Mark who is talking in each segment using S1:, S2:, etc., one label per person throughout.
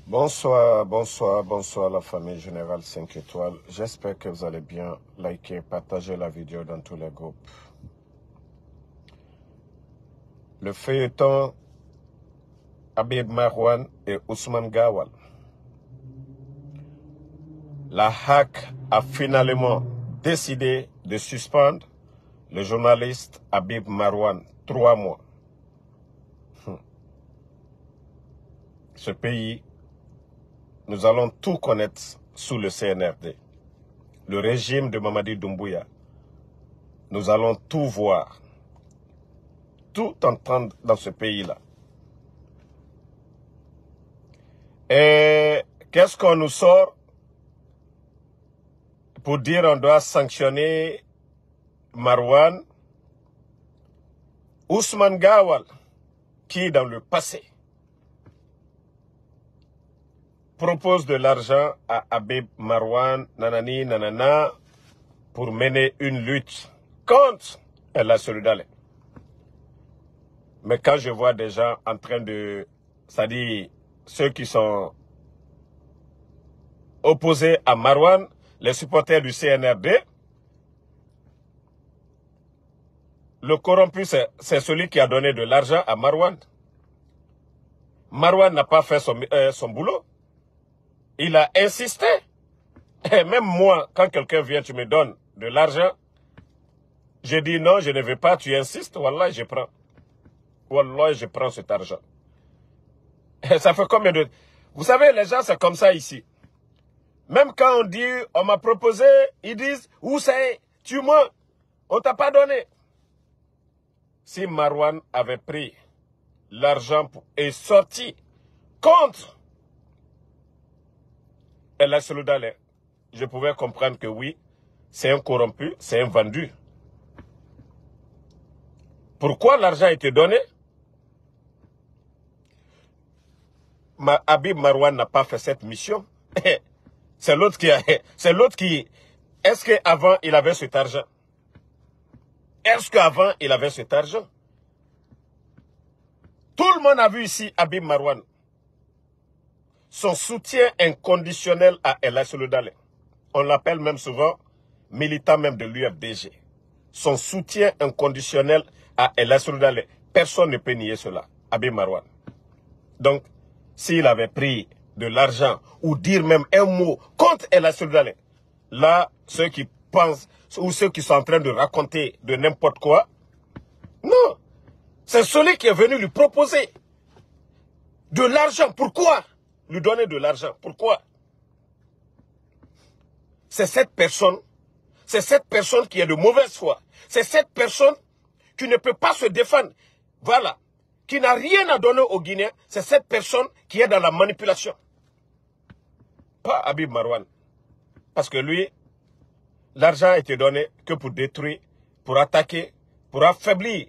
S1: Bonsoir, bonsoir, bonsoir la famille Générale 5 étoiles. J'espère que vous allez bien. Likez, partagez la vidéo dans tous les groupes. Le feuilleton Habib Marwan et Ousmane Gawal. La HAC a finalement décidé de suspendre le journaliste Habib Marwan 3 mois. Ce pays, nous allons tout connaître sous le CNRD. Le régime de Mamadi Doumbouya, nous allons tout voir, tout entendre dans ce pays-là. Et qu'est-ce qu'on nous sort pour dire on doit sanctionner Marwan? Ousmane Gawal, qui dans le passé propose de l'argent à Habib Marwan, nanani, nanana, pour mener une lutte contre la solidarité. Mais quand je vois des gens en train de, c'est-à-dire ceux qui sont opposés à Marwan, les supporters du CNRD, le corrompu, c'est celui qui a donné de l'argent à Marwan. Marwan n'a pas fait son boulot. Il a insisté. Et même moi, quand quelqu'un vient, tu me donnes de l'argent, je dis non, je ne veux pas, tu insistes, wallah, je prends. Wallah, je prends cet argent. Et ça fait combien de... Vous savez, les gens, c'est comme ça ici. Même quand on dit, on m'a proposé, ils disent, où c'est, tu mens, on t'a pas donné. Si Marwan avait pris l'argent et sorti contre El Assoulou-Dalé, je pouvais comprendre que oui, c'est un corrompu, c'est un vendu. Pourquoi l'argent a été donné? Habib Marwan n'a pas fait cette mission. C'est l'autre qui a... C'est l'autre qui... Est-ce qu'avant, il avait cet argent? Est-ce qu'avant, il avait cet argent? Tout le monde a vu ici Habib Marwan. Son soutien inconditionnel à El Assoulou-Dalé. On l'appelle même souvent militant même de l'UFDG. Son soutien inconditionnel à El Assoulou-Dalé. Personne ne peut nier cela. Habib Marwan. Donc, s'il avait pris de l'argent ou dire même un mot contre El Assoulou-Dalé, là, ceux qui pensent ou ceux qui sont en train de raconter de n'importe quoi, non. C'est celui qui est venu lui proposer de l'argent. Pourquoi lui donner de l'argent? Pourquoi? C'est cette personne qui est de mauvaise foi. C'est cette personne qui ne peut pas se défendre. Voilà. Qui n'a rien à donner aux Guinéens. C'est cette personne qui est dans la manipulation. Pas Habib Marwan. Parce que lui, l'argent a été donné que pour détruire, pour attaquer, pour affaiblir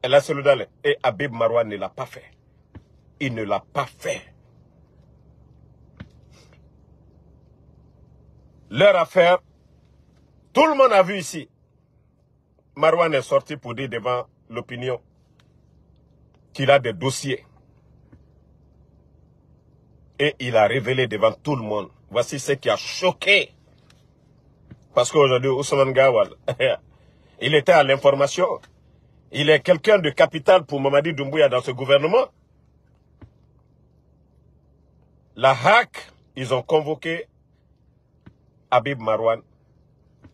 S1: El Assoulou-Dalé. Et Habib Marwan ne l'a pas fait. Il ne l'a pas fait. Leur affaire, tout le monde a vu ici. Marwan est sorti pour dire devant l'opinion qu'il a des dossiers. Et il a révélé devant tout le monde. Voici ce qui a choqué. Parce qu'aujourd'hui, Ousmane Gawal, il était à l'information. Il est quelqu'un de capital pour Mamadi Doumbouya dans ce gouvernement. La HAC, ils ont convoqué Habib Marwan.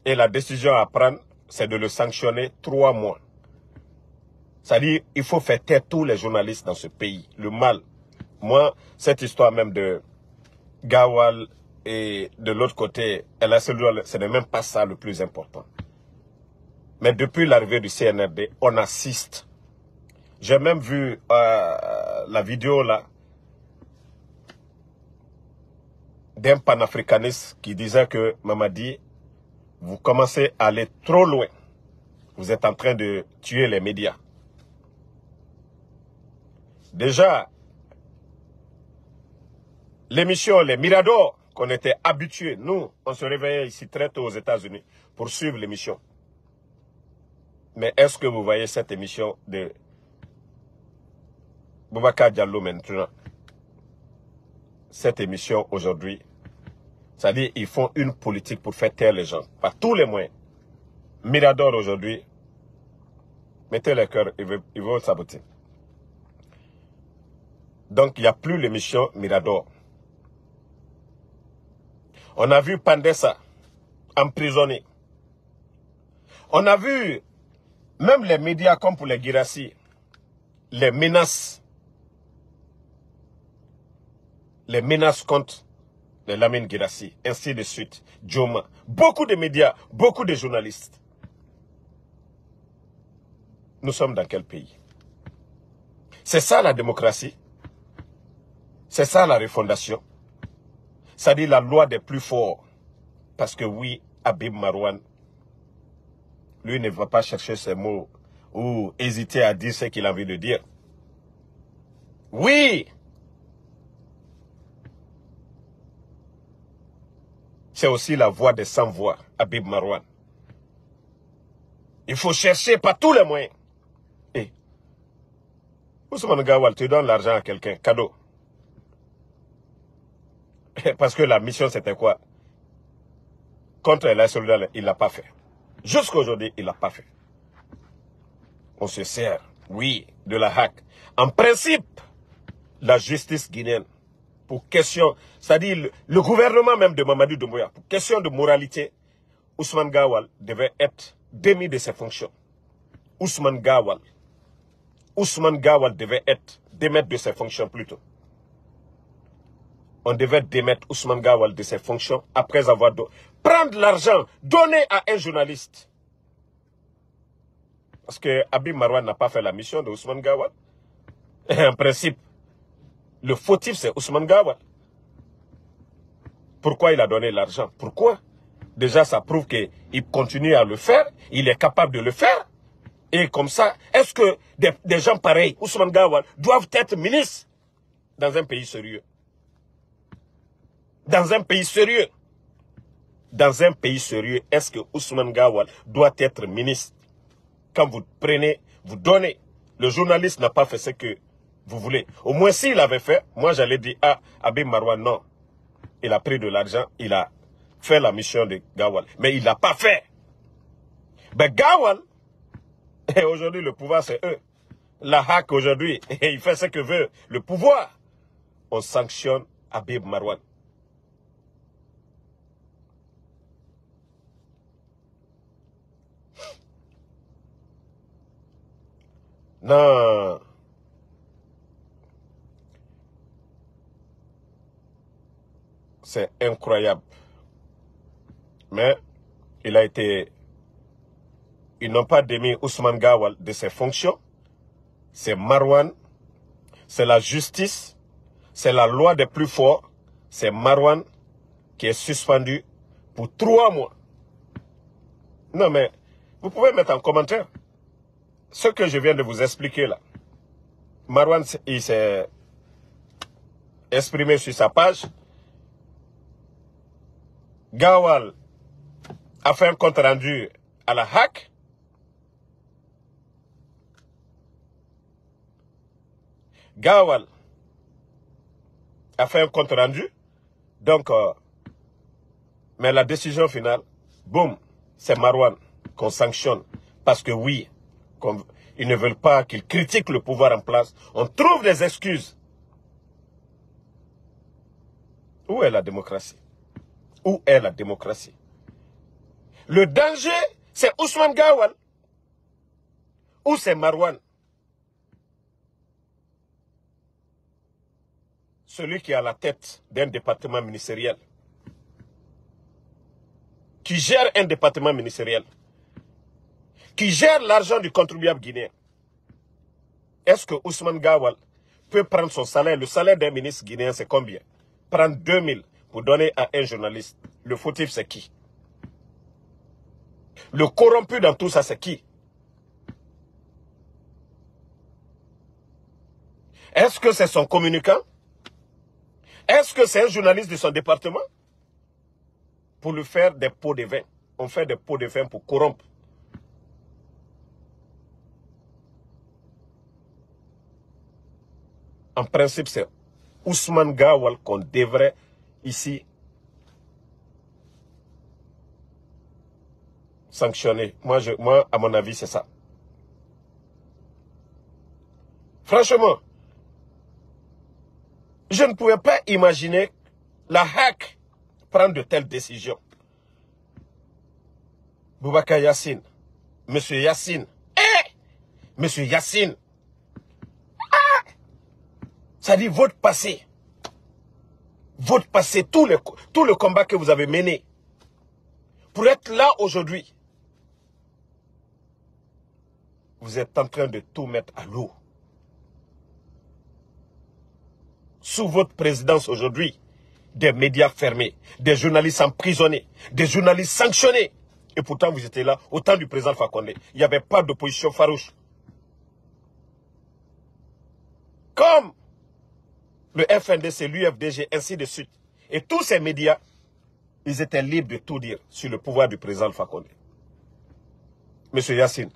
S1: Et la décision à prendre, c'est de le sanctionner 3 mois. C'est-à-dire, il faut faire taire tous les journalistes dans ce pays. Le mal. Moi, cette histoire même de Gawal et de l'autre côté, El Assoulou-Dalé, ce n'est même pas ça le plus important. Mais depuis l'arrivée du CNRD, on assiste. J'ai même vu la vidéo là d'un panafricaniste qui disait que Mamadi, vous commencez à aller trop loin. Vous êtes en train de tuer les médias. Déjà, l'émission Les Miradors, qu'on était habitués, nous, on se réveillait ici très tôt aux États-Unis pour suivre l'émission. Mais est-ce que vous voyez cette émission de Boubacar Diallo maintenant? cette émission aujourd'hui. C'est-à-dire ils font une politique pour faire taire les gens, par tous les moyens. Mirador aujourd'hui, mettez le cœur, ils vont saboter. Donc il n'y a plus l'émission Mirador. On a vu Pandessa emprisonné. On a vu même les médias comme pour les Guirassy, les menaces contre les Lamine Guirassy, ainsi de suite, Djoma. Beaucoup de médias, beaucoup de journalistes. Nous sommes dans quel pays? C'est ça la démocratie? C'est ça la refondation? C'est-à-dire la loi des plus forts. Parce que oui, Habib Marouane, lui ne va pas chercher ses mots ou hésiter à dire ce qu'il a envie de dire. Oui! C'est aussi la voix des sans-voix, Habib Marouane. Il faut chercher par tous les moyens. Et Ousmane Gawal, tu donnes l'argent à quelqu'un, cadeau. Parce que la mission c'était quoi? Contre la solidarité, il ne l'a pas fait. Jusqu'à aujourd'hui, il ne l'a pas fait. On se sert, oui, de la hack. En principe, la justice guinéenne, pour question, c'est-à-dire le gouvernement même de Mamadou Doumbouya, pour question de moralité, Ousmane Gawal devait être démis de ses fonctions. Ousmane Gawal devait être démettre de ses fonctions plutôt. On devait démettre Ousmane Gawal de ses fonctions après avoir prendre l'argent donné à un journaliste. Parce que Habib Marouane n'a pas fait la mission de Ousmane Gawal. En principe, le fautif c'est Ousmane Gawal. Pourquoi il a donné l'argent? Pourquoi? Déjà, ça prouve qu'il continue à le faire. Il est capable de le faire. Et comme ça, est-ce que des gens pareils, Ousmane Gawal, doivent être ministres dans un pays sérieux? Dans un pays sérieux. Dans un pays sérieux, est-ce que Ousmane Gawal doit être ministre? Quand vous prenez, vous donnez. Le journaliste n'a pas fait ce que vous voulez. Au moins, s'il avait fait, moi j'allais dire, ah, Habib Marouane, non. Il a pris de l'argent, il a fait la mission de Gawal. Mais il ne l'a pas fait. Ben Gawal, et aujourd'hui le pouvoir c'est eux. La hack aujourd'hui, il fait ce que veut le pouvoir. On sanctionne Habib Marouane. Non. C'est incroyable. Mais ils n'ont pas démis Ousmane Gawal de ses fonctions. C'est Marouane, c'est la justice, c'est la loi des plus forts. C'est Marouane qui est suspendu pour 3 mois. Non mais, vous pouvez mettre en commentaire ce que je viens de vous expliquer là. Marouane, il s'est exprimé sur sa page. Gawal a fait un compte rendu à la hack. Gawal a fait un compte rendu. Donc, mais la décision finale, boum, c'est Marouane qu'on sanctionne. Parce que oui, ils ne veulent pas qu'ils critiquent le pouvoir en place. On trouve des excuses. Où est la démocratie? Où est la démocratie? Le danger, c'est Ousmane Gawal ou c'est Marouane? Celui qui est à la tête d'un département ministériel. Qui gère un département ministériel. Qui gère l'argent du contribuable guinéen. Est-ce que Ousmane Gawal peut prendre son salaire? Le salaire d'un ministre guinéen, c'est combien? Prendre 2000 pour donner à un journaliste. Le fautif, c'est qui? Le corrompu dans tout ça, c'est qui? Est-ce que c'est son communicant? Est-ce que c'est un journaliste de son département? Pour lui faire des pots de vin. On fait des pots de vin pour corrompre. En principe, c'est Ousmane Gawal qu'on devrait ici sanctionner. Moi, à mon avis, c'est ça. Franchement, je ne pouvais pas imaginer la hack prendre de telles décisions. Boubacar Yassine, Monsieur Yassine, Monsieur Yassine, ça dit votre passé, tout le combat que vous avez mené, pour être là aujourd'hui, vous êtes en train de tout mettre à l'eau. Sous votre présidence aujourd'hui, des médias fermés, des journalistes emprisonnés, des journalistes sanctionnés. Et pourtant, vous étiez là au temps du président Fakonde. Il n'y avait pas d'opposition farouche. Comme le FNDC, l'UFDG, ainsi de suite. Et tous ces médias, ils étaient libres de tout dire sur le pouvoir du président Fakonde. Monsieur Yassine,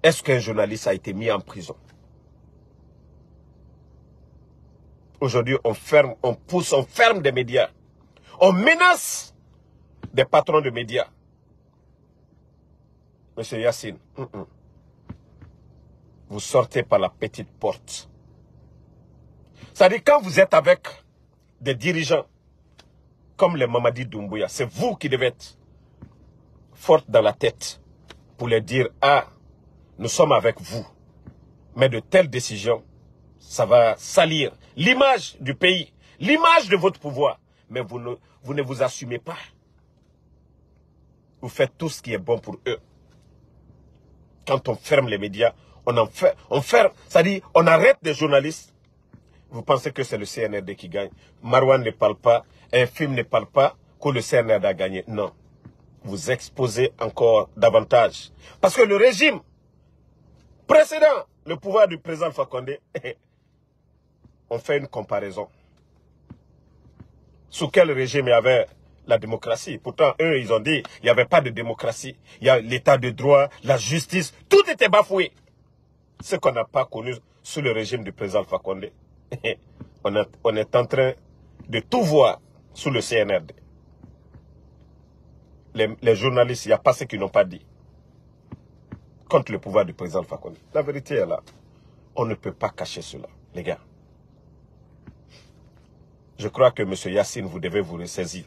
S1: est-ce qu'un journaliste a été mis en prison? Aujourd'hui, on ferme, on pousse, on ferme des médias. On menace des patrons de médias. Monsieur Yassine, vous sortez par la petite porte. C'est-à-dire, quand vous êtes avec des dirigeants comme les Mamadi Doumbouya, c'est vous qui devez être forte dans la tête pour leur dire, ah, nous sommes avec vous. Mais de telles décisions, ça va salir l'image du pays, l'image de votre pouvoir. Mais vous ne vous assumez pas. Vous faites tout ce qui est bon pour eux. Quand on ferme les médias, on ferme, c'est-à-dire on arrête des journalistes. Vous pensez que c'est le CNRD qui gagne. Marwan ne parle pas, un film ne parle pas, que le CNRD a gagné. Non. Vous exposez encore davantage. Parce que le régime précédent, le pouvoir du président Fakonde, on fait une comparaison. Sous quel régime il y avait la démocratie? Pourtant, eux, ils ont dit il n'y avait pas de démocratie. Il y a l'état de droit, la justice, tout était bafoué. Ce qu'on n'a pas connu sous le régime du président Fakonde. On est en train de tout voir sous le CNRD. Les journalistes, il n'y a pas ceux qui n'ont pas dit contre le pouvoir du président Fakonde. La vérité est là. On ne peut pas cacher cela, les gars. Je crois que M. Yassine, vous devez vous ressaisir.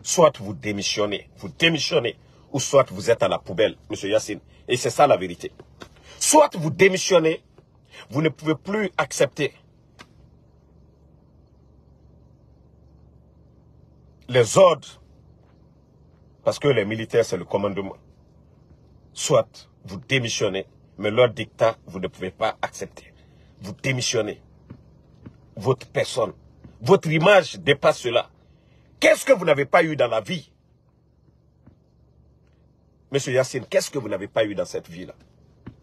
S1: Soit vous démissionnez, ou soit vous êtes à la poubelle, M. Yassine. Et c'est ça la vérité. Soit vous démissionnez, vous ne pouvez plus accepter les ordres, parce que les militaires, c'est le commandement. Soit vous démissionnez, mais leur dictat, vous ne pouvez pas accepter. Vous démissionnez. Votre personne, votre image dépasse cela. Qu'est-ce que vous n'avez pas eu dans la vie? Monsieur Yassine, qu'est-ce que vous n'avez pas eu dans cette vie-là?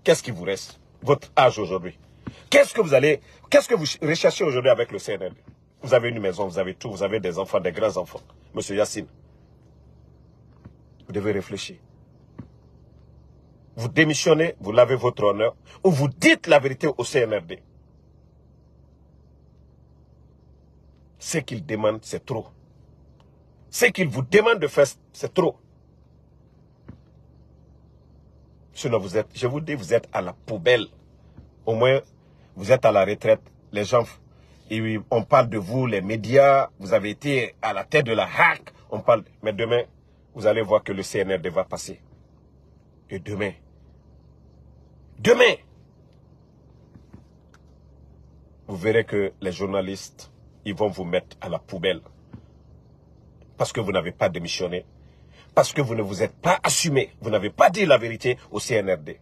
S1: Qu'est-ce qui vous reste? Votre âge aujourd'hui. Qu'est-ce que vous recherchez aujourd'hui avec le CNRD? Vous avez une maison, vous avez tout, vous avez des enfants, des grands-enfants. Monsieur Yassine, vous devez réfléchir. Vous démissionnez, vous lavez votre honneur, ou vous dites la vérité au CNRD. Ce qu'il demande, c'est trop. Ce qu'il vous demande de faire, c'est trop. Sinon, je vous dis, vous êtes à la poubelle. Au moins, vous êtes à la retraite. Les gens, on parle de vous, les médias, vous avez été à la tête de la hack. On parle, mais demain, vous allez voir que le CNRD va passer. Et demain, vous verrez que les journalistes, ils vont vous mettre à la poubelle. Parce que vous n'avez pas démissionné. Parce que vous ne vous êtes pas assumé. Vous n'avez pas dit la vérité au CNRD.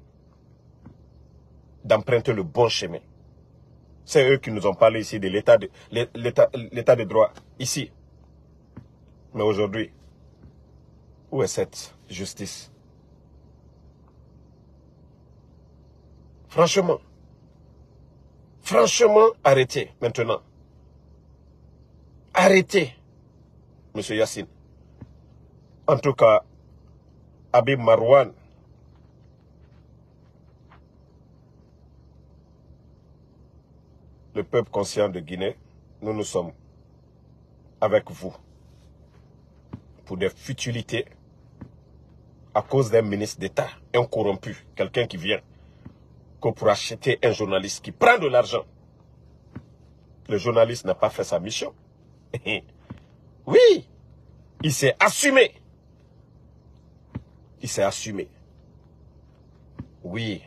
S1: D'emprunter le bon chemin. C'est eux qui nous ont parlé ici de l'état de droit. Ici. Mais aujourd'hui, où est cette justice? Franchement, arrêtez maintenant. Arrêtez, Monsieur Yassine. En tout cas, Habib Marwan, le peuple conscient de Guinée, nous sommes avec vous pour des futilités à cause d'un ministre d'État, un corrompu, quelqu'un qui vient que pour acheter un journaliste qui prend de l'argent. Le journaliste n'a pas fait sa mission. Oui, il s'est assumé. Il s'est assumé. Oui,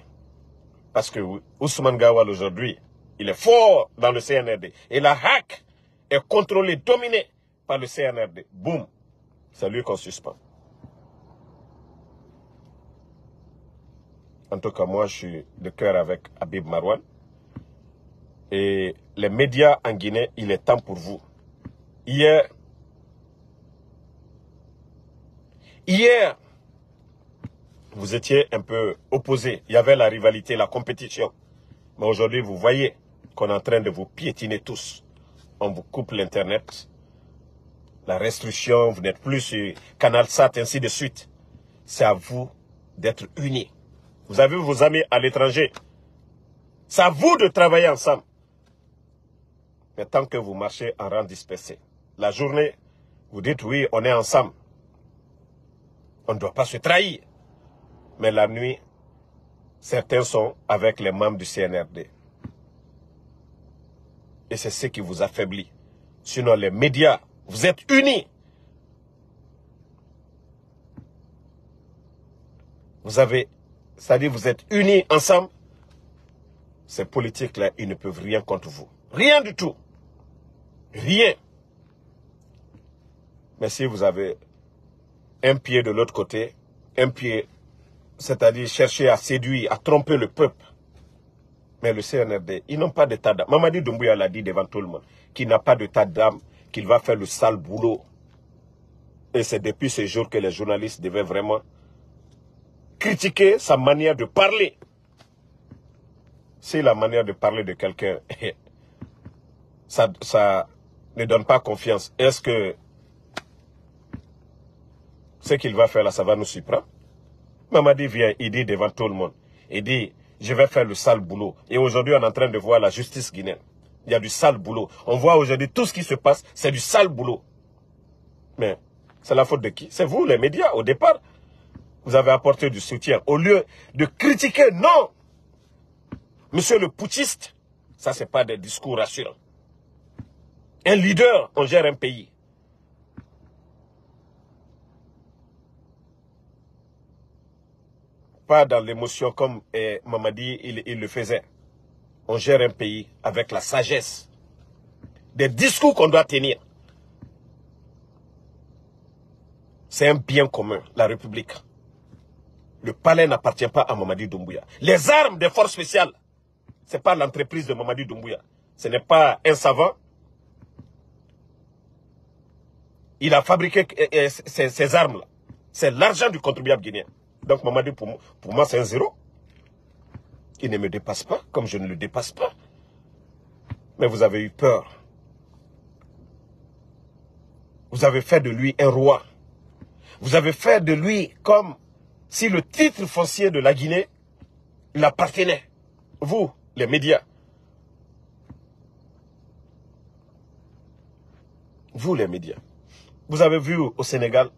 S1: parce que Ousmane Gawal aujourd'hui, il est fort dans le CNRD. Et la hack est contrôlée, dominée par le CNRD. Boum, c'est lui qu'on suspend. En tout cas, moi, je suis de cœur avec Habib Marouane. Et les médias en Guinée, il est temps pour vous. Hier, vous étiez un peu opposés. Il y avait la rivalité, la compétition. Mais aujourd'hui, vous voyez qu'on est en train de vous piétiner tous. On vous coupe l'Internet, la restriction, vous n'êtes plus sur CanalSat, ainsi de suite. C'est à vous d'être unis. Vous avez vos amis à l'étranger. C'est à vous de travailler ensemble. Mais tant que vous marchez en rang dispersé, la journée, vous dites oui, on est ensemble. On ne doit pas se trahir. Mais la nuit, certains sont avec les membres du CNRD. Et c'est ce qui vous affaiblit. Sinon, les médias, vous êtes unis. C'est-à-dire vous êtes unis ensemble. Ces politiques-là, ils ne peuvent rien contre vous. Rien du tout. Rien. Mais si vous avez un pied de l'autre côté, un pied, c'est-à-dire chercher à séduire, à tromper le peuple. Mais le CNRD, ils n'ont pas d'état d'âme. Mamadi Doumbouya l'a dit devant tout le monde, qu'il n'a pas d'état d'âme, qu'il va faire le sale boulot. Et c'est depuis ce jour que les journalistes devaient vraiment critiquer sa manière de parler. Si la manière de parler de quelqu'un, ça ne donne pas confiance, est-ce que ce qu'il va faire là, ça va nous surprendre? Mamadi vient, il dit devant tout le monde, il dit, je vais faire le sale boulot. Et aujourd'hui, on est en train de voir la justice guinéenne. Il y a du sale boulot. On voit aujourd'hui tout ce qui se passe, c'est du sale boulot. Mais c'est la faute de qui? C'est vous, les médias, au départ. Vous avez apporté du soutien. Au lieu de critiquer, non. Monsieur le putschiste, ça, c'est pas des discours rassurants. Un leader, on gère un pays. Pas dans l'émotion comme Mamadi, il le faisait. On gère un pays avec la sagesse. Des discours qu'on doit tenir. C'est un bien commun, la République. Le palais n'appartient pas à Mamadi Doumbouya. Les armes des forces spéciales, ce n'est pas l'entreprise de Mamadi Doumbouya. Ce n'est pas un savant. Il a fabriqué ces armes-là. C'est l'argent du contribuable guinéen. Donc Mamadi, pour moi, c'est un zéro. Il ne me dépasse pas, comme je ne le dépasse pas. Mais vous avez eu peur. Vous avez fait de lui un roi. Vous avez fait de lui comme si le titre foncier de la Guinée l'appartenait. Vous, les médias. Vous, les médias. Vous avez vu au Sénégal,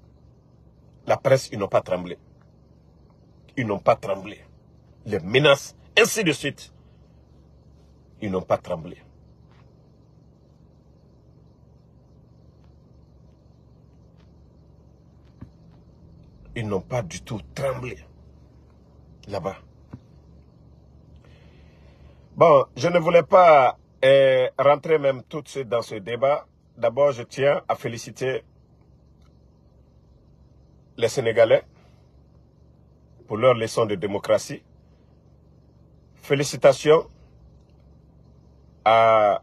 S1: la presse, ils n'ont pas tremblé. Ils n'ont pas tremblé. Les menaces, ainsi de suite. Ils n'ont pas tremblé. Ils n'ont pas du tout tremblé. Là-bas. Bon, je ne voulais pas rentrer même tout de suite dans ce débat. D'abord, je tiens à féliciter les Sénégalais pour leur leçon de démocratie. Félicitations à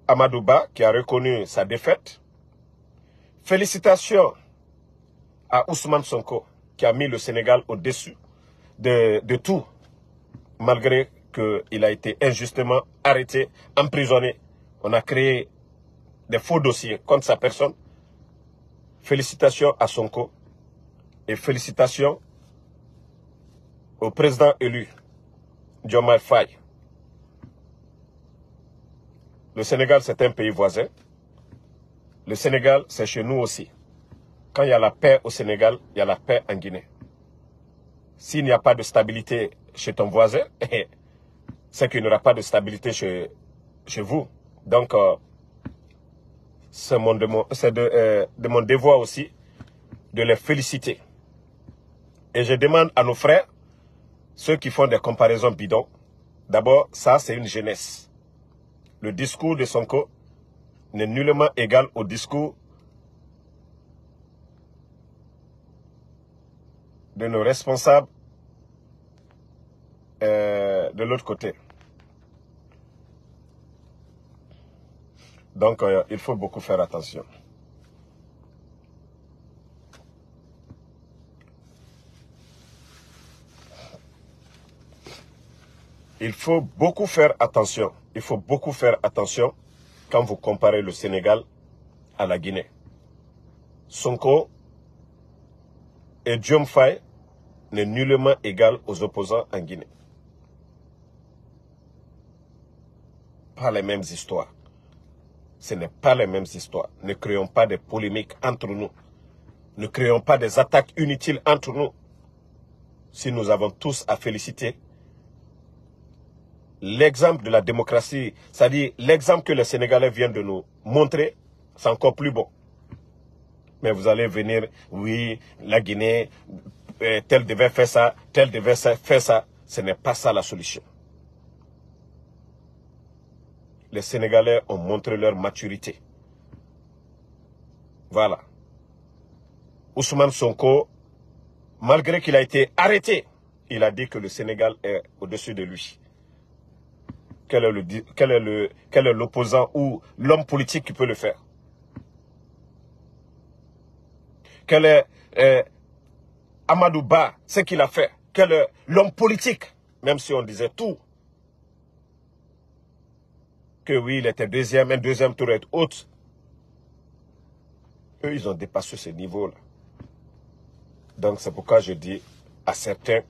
S1: Amadouba qui a reconnu sa défaite. Félicitations à Ousmane Sonko qui a mis le Sénégal au-dessus de tout, malgré qu'il a été injustement arrêté, emprisonné. On a créé des faux dossiers contre sa personne. Félicitations à Sonko et félicitations au président élu, Diomaye Faye. Le Sénégal, c'est un pays voisin. Le Sénégal, c'est chez nous aussi. Quand il y a la paix au Sénégal, il y a la paix en Guinée. S'il n'y a pas de stabilité chez ton voisin, c'est qu'il n'y aura pas de stabilité chez vous. Donc, c'est de mon devoir aussi de les féliciter. Et je demande à nos frères, ceux qui font des comparaisons bidons, d'abord, ça c'est une jeunesse. Le discours de Sonko n'est nullement égal au discours de nos responsables de l'autre côté. Donc, il faut beaucoup faire attention. Il faut beaucoup faire attention. Il faut beaucoup faire attention quand vous comparez le Sénégal à la Guinée. Sonko et Diom Faye n'est nullement égal aux opposants en Guinée. Pas les mêmes histoires. Ce n'est pas les mêmes histoires. Ne créons pas des polémiques entre nous. Ne créons pas des attaques inutiles entre nous. Si nous avons tous à féliciter l'exemple de la démocratie, c'est-à-dire l'exemple que les Sénégalais viennent de nous montrer, c'est encore plus bon. Mais vous allez venir, oui, la Guinée, tel devait faire ça, tel devait faire ça. Ce n'est pas ça la solution. Les Sénégalais ont montré leur maturité. Voilà. Ousmane Sonko, malgré qu'il a été arrêté, il a dit que le Sénégal est au-dessus de lui. Quel est l'opposant ou l'homme politique qui peut le faire? Quel est Amadou Ba, ce qu'il a fait? Quel est l'homme politique? Même si on disait tout. Que oui, il était deuxième, un deuxième tour est haute. Eux, ils ont dépassé ce niveau-là. Donc, c'est pourquoi je dis à certains,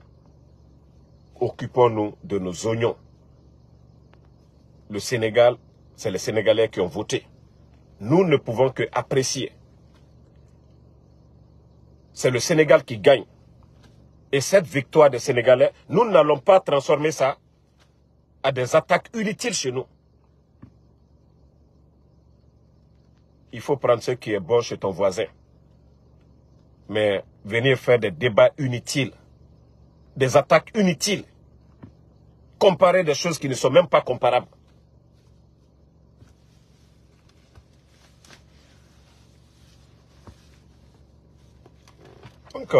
S1: occupons-nous de nos oignons. Le Sénégal, c'est les Sénégalais qui ont voté. Nous ne pouvons que apprécier. C'est le Sénégal qui gagne. Et cette victoire des Sénégalais, nous n'allons pas transformer ça à des attaques inutiles chez nous. Il faut prendre ce qui est bon chez ton voisin. Mais venir faire des débats inutiles, des attaques inutiles, comparer des choses qui ne sont même pas comparables. Donc,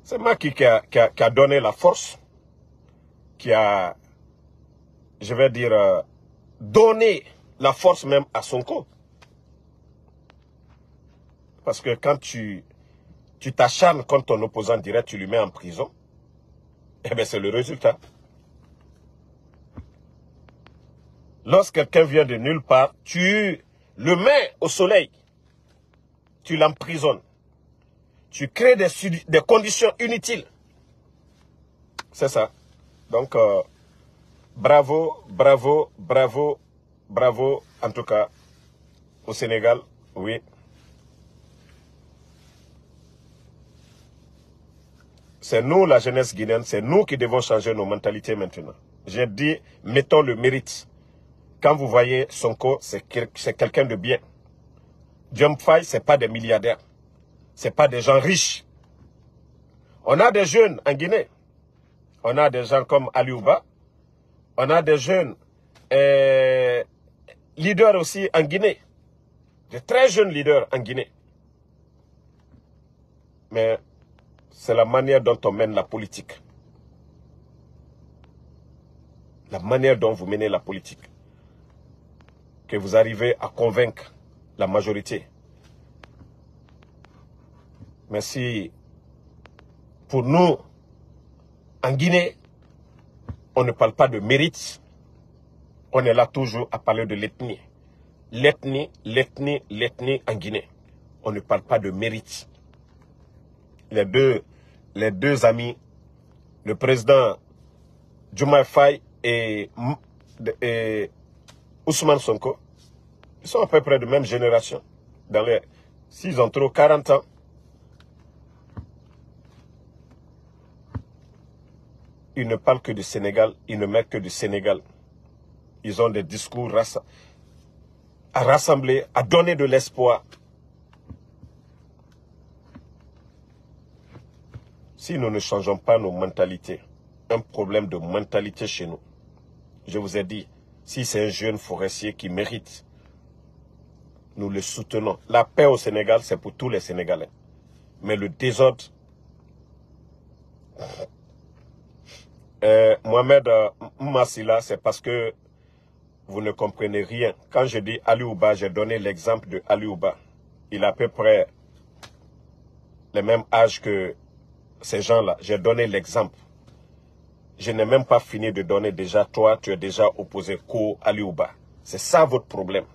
S1: c'est Macky qui a donné la force, qui a, je vais dire, donné la force même à Sonko. Parce que quand tu t'acharnes contre ton opposant direct, tu lui mets en prison, eh bien c'est le résultat. Lorsque quelqu'un vient de nulle part, tu le mets au soleil, tu l'emprisonnes. Tu crées des conditions inutiles. C'est ça. Donc, bravo, bravo, bravo, bravo, en tout cas, au Sénégal, oui. C'est nous, la jeunesse guinéenne, c'est nous qui devons changer nos mentalités maintenant. J'ai dit, mettons le mérite. Quand vous voyez Sonko, c'est quelqu'un de bien. Diom Faye, ce n'est pas des milliardaires. Ce n'est pas des gens riches. On a des jeunes en Guinée. On a des gens comme Aliouba. On a des jeunes leaders aussi en Guinée. De très jeunes leaders en Guinée. Mais c'est la manière dont on mène la politique. La manière dont vous menez la politique. Que vous arrivez à convaincre la majorité. Mais si, pour nous, en Guinée, on ne parle pas de mérite, on est là toujours à parler de l'ethnie. L'ethnie, l'ethnie, l'ethnie en Guinée. On ne parle pas de mérite. Les deux amis, le président Diomaye Faye et Ousmane Sonko, ils sont à peu près de même génération. S'ils ont trop 40 ans, ils ne parlent que du Sénégal, ils ne mettent que du Sénégal. Ils ont des discours à rassembler, à donner de l'espoir. Si nous ne changeons pas nos mentalités, un problème de mentalité chez nous, je vous ai dit, si c'est un jeune forestier qui mérite, nous le soutenons. La paix au Sénégal, c'est pour tous les Sénégalais. Mais le désordre, Mohamed Massila, c'est parce que vous ne comprenez rien. Quand je dis Ali Ouba, j'ai donné l'exemple de Ali Ouba. Il a à peu près le même âge que ces gens-là. J'ai donné l'exemple. Je n'ai même pas fini de donner déjà, toi, tu es déjà opposé Ko Ali Ouba. C'est ça votre problème.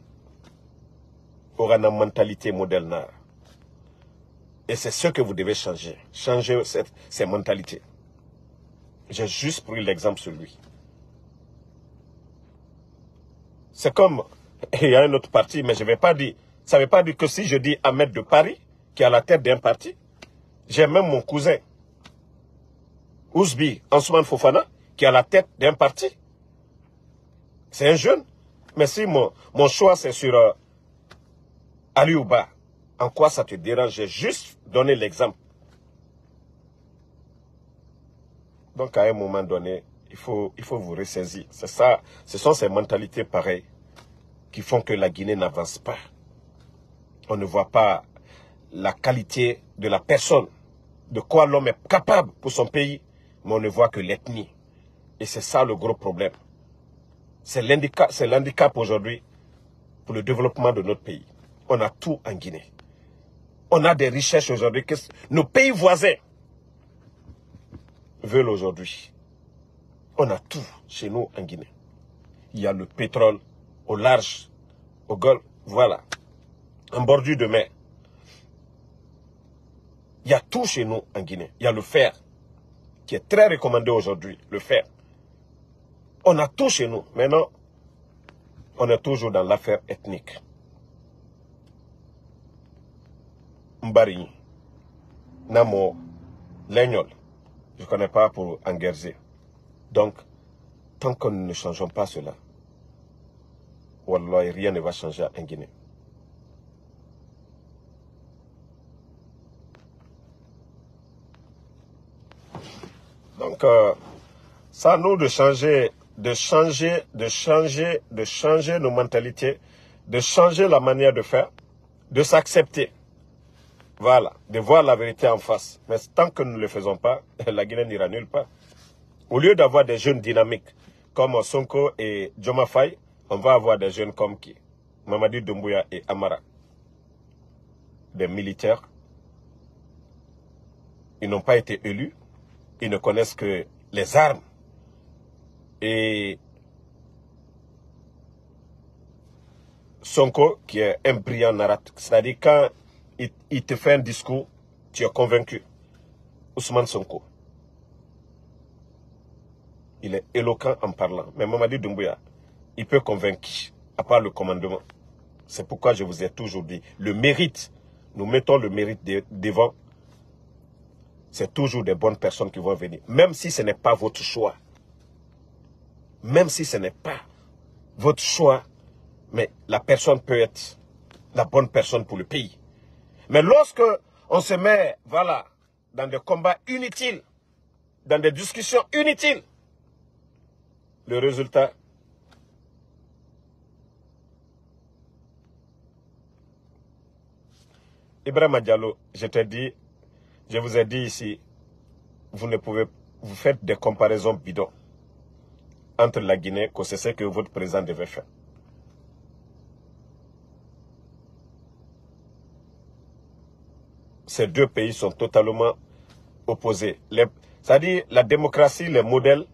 S1: On a une mentalité modèle nard. Et c'est ce que vous devez changer. Changer ces mentalités. J'ai juste pris l'exemple sur lui. C'est comme, il y a un autre parti, mais je ne vais pas dire, ça ne veut pas dire que si je dis Ahmed de Paris, qui est à la tête d'un parti, j'ai même mon cousin, Ousbi Ansoumane Fofana, qui est à la tête d'un parti. C'est un jeune. Mais si mon choix c'est sur Ali Ouba, en quoi ça te dérange? J'ai juste donné l'exemple. Donc à un moment donné, il faut vous ressaisir. C'est ça, ce sont ces mentalités pareilles qui font que la Guinée n'avance pas. On ne voit pas la qualité de la personne, de quoi l'homme est capable pour son pays, mais on ne voit que l'ethnie. Et c'est ça le gros problème. C'est l'handicap aujourd'hui pour le développement de notre pays. On a tout en Guinée. On a des richesses aujourd'hui que nos pays voisins veulent aujourd'hui. On a tout chez nous en Guinée. Il y a le pétrole au large, au golfe, voilà, en bordure de mer. Il y a tout chez nous en Guinée. Il y a le fer, qui est très recommandé aujourd'hui, le fer. On a tout chez nous. Maintenant, on est toujours dans l'affaire ethnique. Mbari, Namo, Legnol, je ne connais pas pour Angerzé. Donc, tant que nous ne changeons pas cela, Wallah, rien ne va changer en Guinée. Donc, ça à nous de changer nos mentalités, de changer la manière de faire, de s'accepter. Voilà, de voir la vérité en face. Mais tant que nous ne le faisons pas, la Guinée n'ira nulle part. Au lieu d'avoir des jeunes dynamiques comme Sonko et Djoma Faye, on va avoir des jeunes comme qui? Mamadi Doumbouya et Amara. Des militaires. Ils n'ont pas été élus. Ils ne connaissent que les armes. Et Sonko, qui est un brillant narrateur. C'est-à-dire, quand il te fait un discours, tu es convaincu. Ousmane Sonko. Il est éloquent en parlant. Mais Mamadi Doumbouya, il peut convaincre, à part le commandement. C'est pourquoi je vous ai toujours dit, le mérite, nous mettons le mérite devant. C'est toujours des bonnes personnes qui vont venir. Même si ce n'est pas votre choix. Même si ce n'est pas votre choix, mais la personne peut être la bonne personne pour le pays. Mais lorsque on se met, voilà, dans des combats inutiles, dans des discussions inutiles, le résultat, Ibrahima Diallo, je vous ai dit ici, vous faites des comparaisons bidons entre la Guinée, que c'est ce que votre président devait faire. Ces deux pays sont totalement opposés. C'est-à-dire, la démocratie, les modèles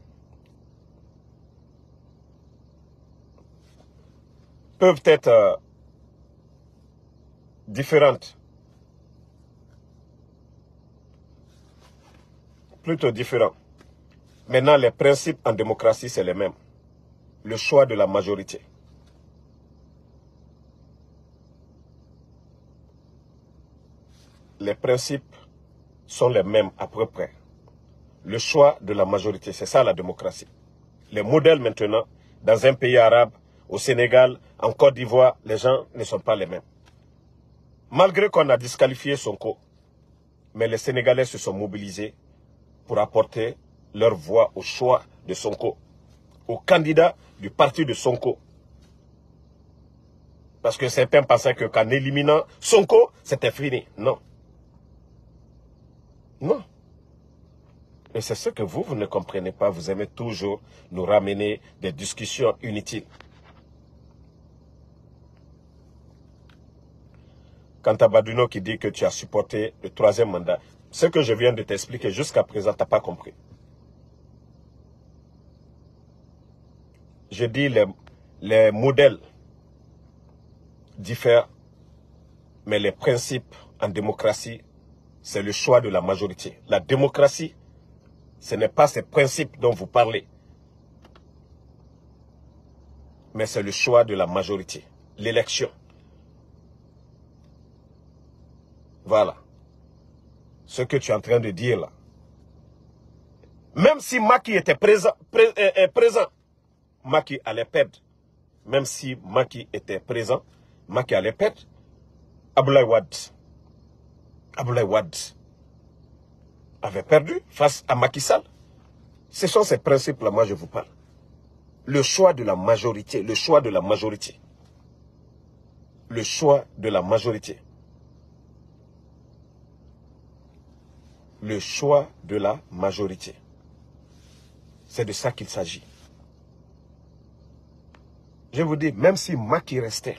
S1: peuvent être différentes. Plutôt différents. Maintenant, les principes en démocratie, c'est les mêmes. Le choix de la majorité. les principes sont les mêmes à peu près. Le choix de la majorité, c'est ça la démocratie. Les modèles maintenant, dans un pays arabe, au Sénégal, en Côte d'Ivoire, les gens ne sont pas les mêmes. Malgré qu'on a disqualifié Sonko, mais les Sénégalais se sont mobilisés pour apporter leur voix au choix de Sonko, au candidat du parti de Sonko. Parce que certains pensaient qu'en éliminant Sonko, c'était fini. Non. Non. Et c'est ce que vous ne comprenez pas. Vous aimez toujours nous ramener des discussions inutiles. Quant à Baduno qui dit que tu as supporté le 3e mandat, ce que je viens de t'expliquer jusqu'à présent, tu n'as pas compris. Je dis les modèles diffèrent, mais les principes en démocratie, c'est le choix de la majorité. La démocratie, ce n'est pas ces principes dont vous parlez, mais c'est le choix de la majorité, l'élection. Voilà. Ce que tu es en train de dire là. Même si Macky était présent, Macky allait perdre. Même si Macky était présent, Macky allait perdre. Abdoulaye Wade avait perdu face à Macky Sall. Ce sont ces principes-là, moi je vous parle. Le choix de la majorité, le choix de la majorité. Le choix de la majorité. Le choix de la majorité. C'est de ça qu'il s'agit. Je vous dis, même si Macky restait,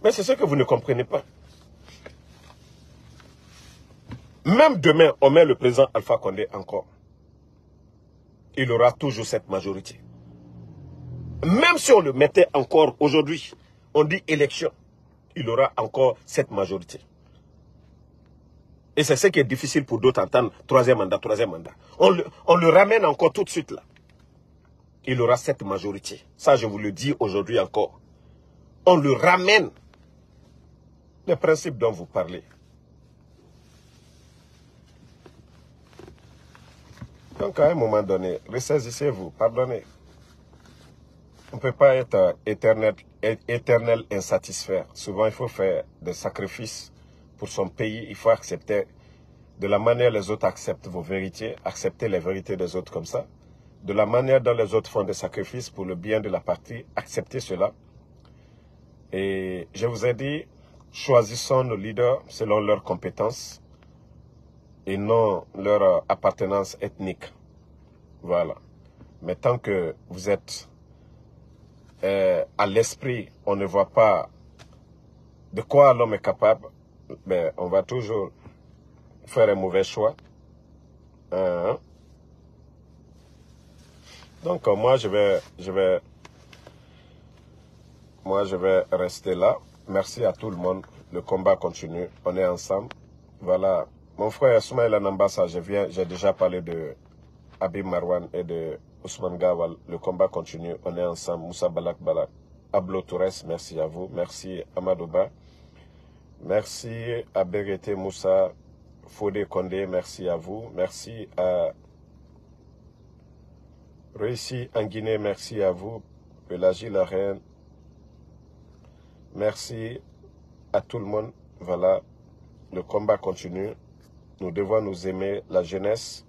S1: mais c'est ce que vous ne comprenez pas. Même demain, on met le président Alpha Condé encore. Il aura toujours cette majorité. Même si on le mettait encore aujourd'hui, on dit élection, il aura encore cette majorité. Et c'est ce qui est difficile pour d'autres entendre, 3e mandat, 3e mandat. On le ramène encore tout de suite là. Il aura cette majorité. Ça, je vous le dis aujourd'hui encore. On le ramène. Les principes dont vous parlez. Donc, à un moment donné, ressaisissez-vous, pardonnez. On ne peut pas être éternel insatisfait. Souvent, il faut faire des sacrifices pour son pays. Il faut accepter de la manière dont les autres acceptent vos vérités, accepter les vérités des autres comme ça. De la manière dont les autres font des sacrifices pour le bien de la partie, acceptez cela. Et je vous ai dit, choisissons nos leaders selon leurs compétences et non leur appartenance ethnique. Voilà. Mais tant que vous êtes à l'esprit, on ne voit pas de quoi l'homme est capable, mais on va toujours faire un mauvais choix. Donc moi je vais rester là. Merci à tout le monde. Le combat continue. On est ensemble. Voilà. Mon frère Soumaïla Nambassa, j'ai déjà parlé de Habib Marwan et de Ousmane Gawal. Le combat continue. On est ensemble. Moussa Balak Balak. Ablo Tourès, merci à vous. Merci Amadouba. Merci à Berete Moussa. Fodé Kondé, merci à vous. Merci à Réussi en Guinée, merci à vous. Pelagie la Reine. Merci à tout le monde. Voilà, le combat continue. Nous devons nous aimer, la jeunesse.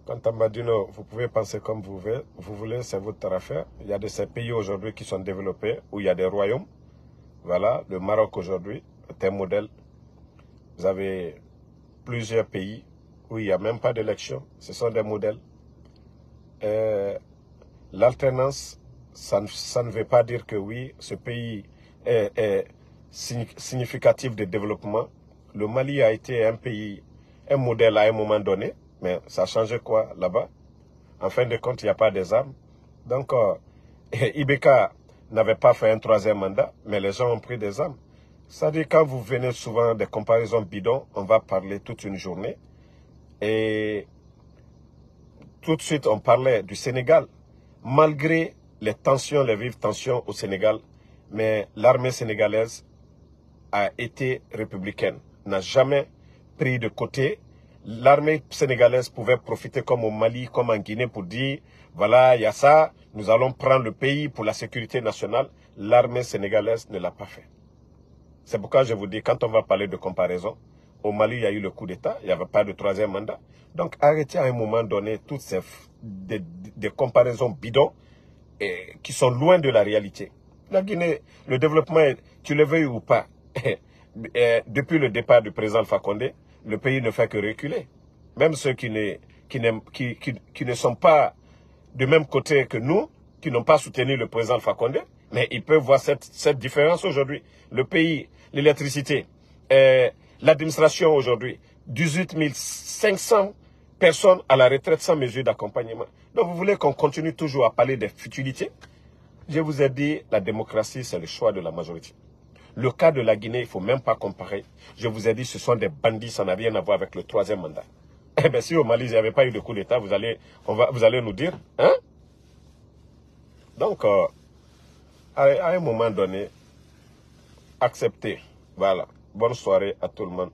S1: Quant à Baduno, vous pouvez penser comme vous voulez, c'est votre affaire. Il y a de ces pays aujourd'hui qui sont développés, où il y a des royaumes. Voilà, le Maroc aujourd'hui est un modèle. Vous avez plusieurs pays où il n'y a même pas d'élection. Ce sont des modèles. L'alternance, ça ne veut pas dire que oui, ce pays est significatif de développement. Le Mali a été un pays, un modèle à un moment donné, mais ça a changé quoi là-bas? En fin de compte, il n'y a pas des armes. Donc, Ibeka n'avait pas fait un 3e mandat, mais les gens ont pris des armes. C'est-à-dire, quand vous venez souvent des comparaisons bidons, on va parler toute une journée. Et tout de suite, on parlait du Sénégal. Malgré les tensions, les vives tensions au Sénégal, mais l'armée sénégalaise a été républicaine, n'a jamais pris de côté. L'armée sénégalaise pouvait profiter comme au Mali, comme en Guinée pour dire, voilà, il y a ça, nous allons prendre le pays pour la sécurité nationale. L'armée sénégalaise ne l'a pas fait. C'est pourquoi je vous dis, quand on va parler de comparaison, au Mali, il y a eu le coup d'État, il n'y avait pas de troisième mandat. Donc arrêtez à un moment donné toutes ces des comparaisons bidons qui sont loin de la réalité. La Guinée, le développement, tu le veuilles ou pas, depuis le départ du président Alpha Condé, le pays ne fait que reculer. Même ceux qui ne sont pas du même côté que nous, qui n'ont pas soutenu le président Alpha Condé, mais ils peuvent voir cette différence aujourd'hui. Le pays, l'électricité, l'administration aujourd'hui, 18 500 personnes à la retraite sans mesure d'accompagnement. Donc vous voulez qu'on continue toujours à parler des futilités? Je vous ai dit, la démocratie, c'est le choix de la majorité. Le cas de la Guinée, il ne faut même pas comparer. Je vous ai dit, ce sont des bandits, ça n'a rien à voir avec le troisième mandat. Eh bien, si au Mali, il n'y avait pas eu de coup d'État, vous allez nous dire, hein? Donc, à un moment donné, acceptez. Voilà. Bonne soirée à tout le monde.